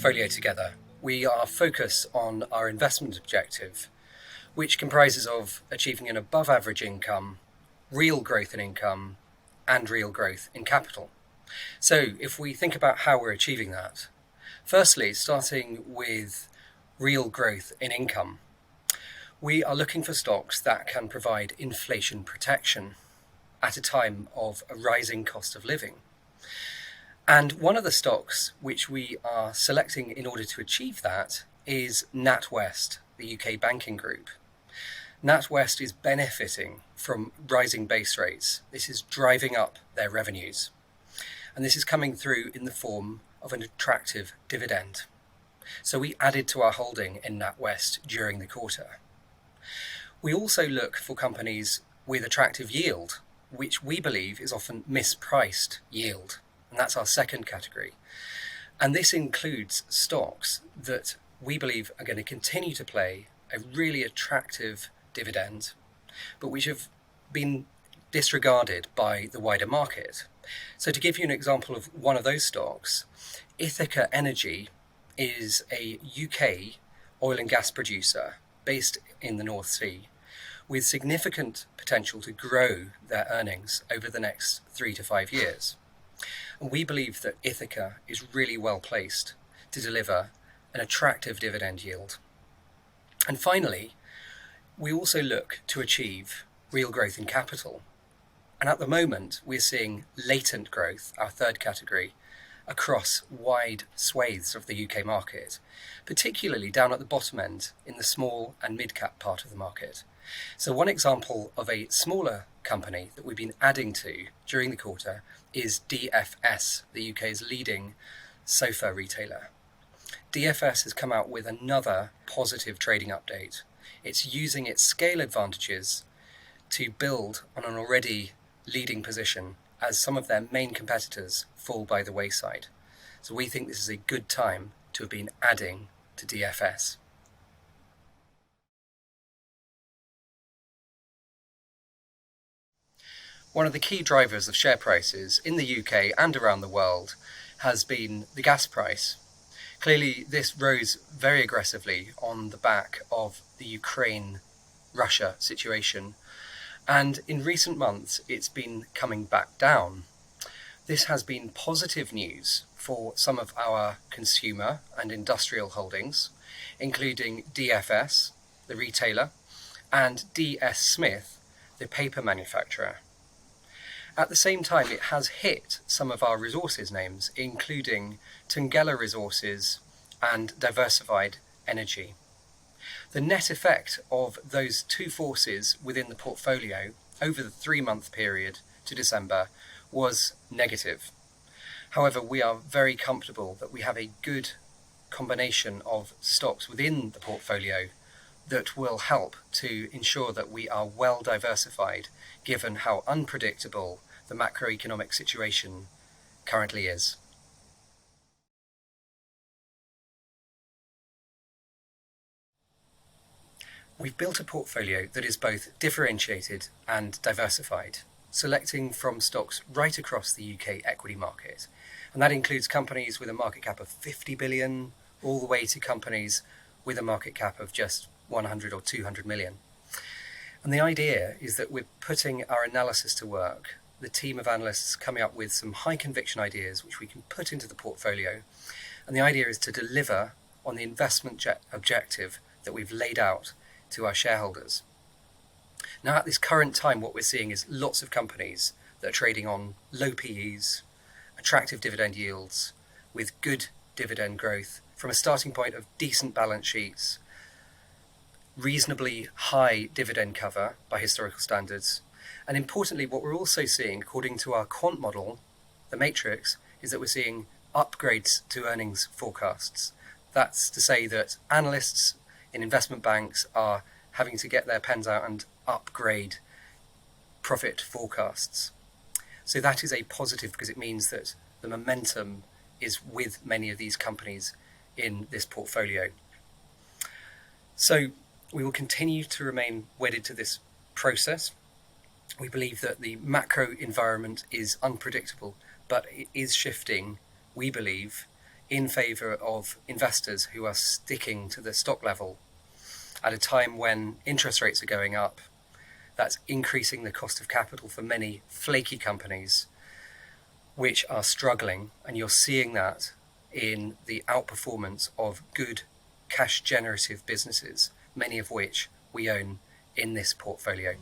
portfolio together, we are focused on our investment objective, which comprises of achieving an above average income, real growth in income, and real growth in capital. So if we think about how we're achieving that, firstly, starting with real growth in income, we are looking for stocks that can provide inflation protection at a time of a rising cost of living. And one of the stocks which we are selecting in order to achieve that is NatWest, the UK banking group. NatWest is benefiting from rising base rates. This is driving up their revenues. And this is coming through in the form of an attractive dividend. So we added to our holding in NatWest during the quarter. We also look for companies with attractive yield, which we believe is often mispriced yield. And that's our second category. And this includes stocks that we believe are going to continue to pay a really attractive dividend, but which have been disregarded by the wider market. So to give you an example of one of those stocks, Ithaca Energy is a UK oil and gas producer based in the North Sea with significant potential to grow their earnings over the next 3 to 5 years. And we believe that Ithaca is really well placed to deliver an attractive dividend yield. And finally, we also look to achieve real growth in capital. And at the moment, we're seeing latent growth, our third category, across wide swathes of the UK market, particularly down at the bottom end in the small and mid-cap part of the market. So one example of a smaller company that we've been adding to during the quarter is DFS, the UK's leading sofa retailer. DFS has come out with another positive trading update. It's using its scale advantages to build on an already leading position as some of their main competitors fall by the wayside. So we think this is a good time to have been adding to DFS. One of the key drivers of share prices in the UK and around the world has been the gas price. Clearly, this rose very aggressively on the back of the Ukraine-Russia situation, and in recent months it's been coming back down. This has been positive news for some of our consumer and industrial holdings, including DFS, the retailer, and DS Smith, the paper manufacturer. At the same time, it has hit some of our resources names, including Tungela Resources and Diversified Energy. The net effect of those two forces within the portfolio over the 3-month period to December was negative. However, we are very comfortable that we have a good combination of stocks within the portfolio that will help to ensure that we are well diversified given how unpredictable the macroeconomic situation currently is. We've built a portfolio that is both differentiated and diversified, selecting from stocks right across the UK equity market. And that includes companies with a market cap of 50 billion, all the way to companies with a market cap of just 100 or 200 million. And the idea is that we're putting our analysis to work, the team of analysts coming up with some high conviction ideas which we can put into the portfolio. And the idea is to deliver on the investment objective that we've laid out to our shareholders. Now, at this current time, what we're seeing is lots of companies that are trading on low PEs, attractive dividend yields, with good dividend growth from a starting point of decent balance sheets, reasonably high dividend cover by historical standards. And importantly, what we're also seeing, according to our quant model, the matrix, is that we're seeing upgrades to earnings forecasts. That's to say that analysts in investment banks are having to get their pens out and upgrade profit forecasts. So that is a positive because it means that the momentum is with many of these companies in this portfolio. So we will continue to remain wedded to this process. We believe that the macro environment is unpredictable, but it is shifting, we believe, in favour of investors who are sticking to the stock level at a time when interest rates are going up. That's increasing the cost of capital for many flaky companies which are struggling, and you're seeing that in the outperformance of good cash generative businesses, many of which we own in this portfolio.